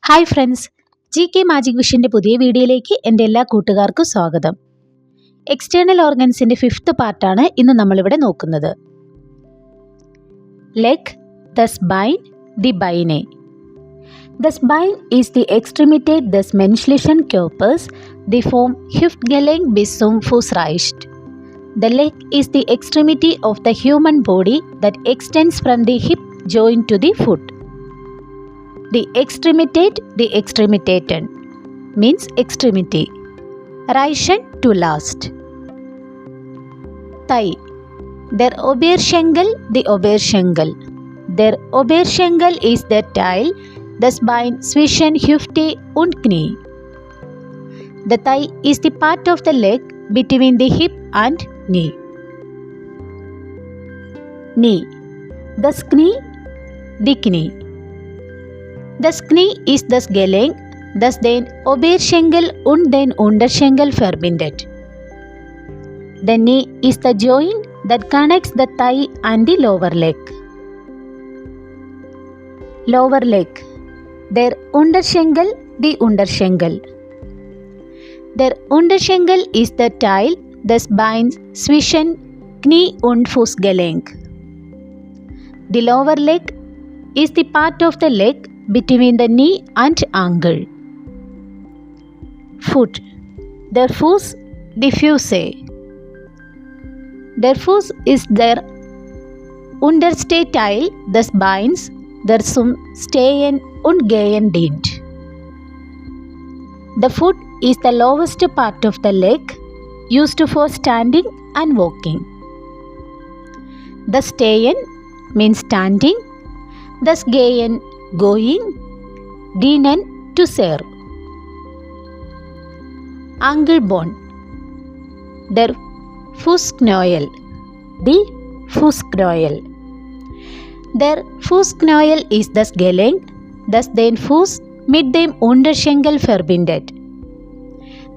Hi friends, GK magic വിഷൻ്റെ പുതിയ വീഡിയോയിലേക്ക് എൻ്റെ എല്ലാ കൂട്ടുകാർക്കും സ്വാഗതം. എക്സ്റ്റേണൽ ഓർഗൻസിൻ്റെ 5th പാർട്ടാണ് ഇന്ന് നമ്മളിവിടെ നോക്കുന്നത്. ലെഗ്, ദ സ്പൈൻ, ദി ബൈനെ. The spine is the extremity des menschlichen Körpers, die vom Hüftgelenk bis zum Fuß reicht. The leg is the extremity of the human body that extends from the hip joint to the foot. The extremitaten means extremity. Reichen, to last. Thigh. Der Oberschenkel, the Oberschenkel. Der Oberschenkel is the Teil des Bein zwischen Hüfte und Knie. The thigh is the part of the leg between the hip and knee. Knee. Das Knie, die Knie. Das Knie ist das Gelenk, das den Oberschenkel und den Unterschenkel verbindet. The knee is the joint that connects the thigh and the lower leg. Lower leg. Der Unterschenkel, die Unterschenkel. Der Unterschenkel ist der Teil des Beins zwischen Knie und Fußgelenk. The lower leg is the part of the leg between the knee and ankle. Foot. Der Fuß, die Füße. Der Fuß ist der unterste Teil des Beins, der zum Stehen und Gehen dient. The foot is the lowest part of the leg used for standing and walking. The Stehen means standing, das Gehen going, dienen to serve. Ankle bone. Der Fußknöchel, the Fußknöchel. Der Fußknöchel ist das Gelenk, das den Fuß mit dem Unterschenkel verbindet.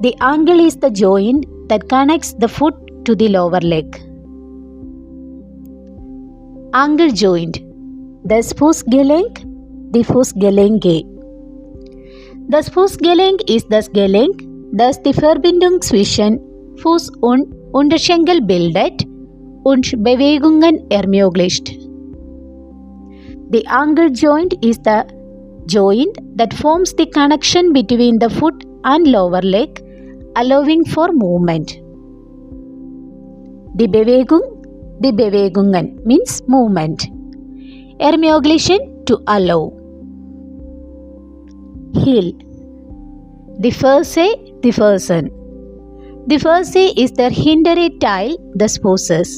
The ankle is the joint that connects the foot to the lower leg. Ankle joint. Das Fußgelenk, die Fußgelenke. Das Fußgelenk ist das Gelenk, das die Verbindung zwischen Fuß und Unterschenkel bildet und Bewegungen ermöglicht. The ankle joint is the joint that forms the connection between the foot and lower leg, allowing for movement. Die Bewegung, die Bewegungen means movement. Ermöglichen, to allow. Heel. The Ferse, the Fersen. The Ferse is the hintere Teil des Fußes.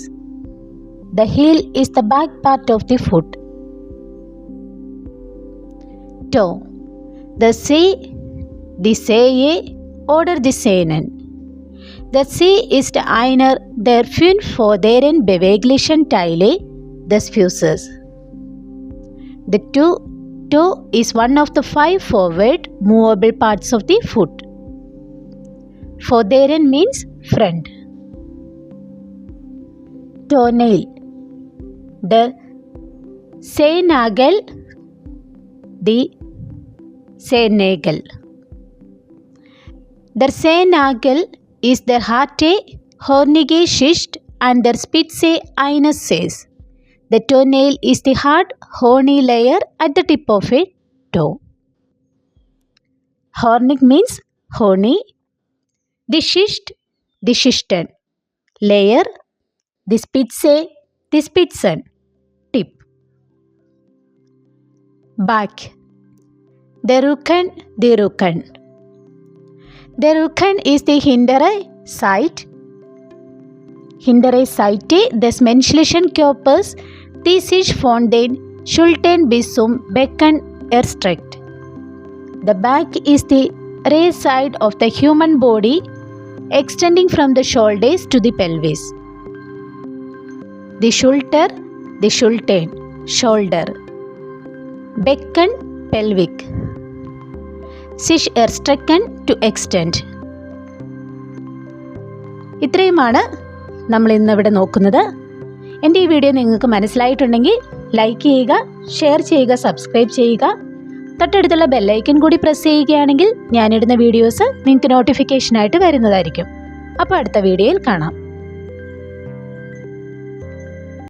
The heel is the back part of the foot. Toe. The Zeh, die Zehe oder die Zehen. Der Zeh ist einer der 5 vorderen beweglichen Teile des Fußes. The toe is one of the 5 forward movable parts of the foot. Vorderen means front. Toenail. The Zehennagel, the Zehennagel. Der Zehennagel ist der harte, hornige Schicht an der Spitze eines Zehs. The toenail is the hard, horny layer at the tip of a toe. Hornig means horny. The Schicht, the Schichten. Layer, the Spitze, the Spitzen. Tip. Back. The Rücken, the Rücken. The Rücken is the hintere Seite. Hintere Seite des menschlichen Körpers, die sich von den Schultern bis zum Becken erstreckt. The back is the rear side of the human body, extending from the shoulders to the pelvis. The Schulter, the Schultern, shoulder. Becken, pelvic. Sich erstrecken, to extend. ഇത്രയുമാണ് നമ്മൾ ഇന്നിവിടെ നോക്കുന്നത്. എൻ്റെ ഈ video നിങ്ങൾക്ക് മനസ്സിലായിട്ടുണ്ടെങ്കിൽ like ചെയ്യുക, share ചെയ്യുക, subscribe ചെയ്യുക. തൊട്ടടുത്തുള്ള ബെല്ലൈക്കൻ കൂടി പ്രസ് ചെയ്യുകയാണെങ്കിൽ ഞാനിടുന്ന വീഡിയോസ് നിങ്ങൾക്ക് നോട്ടിഫിക്കേഷനായിട്ട് വരുന്നതായിരിക്കും. അപ്പോൾ അടുത്ത വീഡിയോയിൽ കാണാം.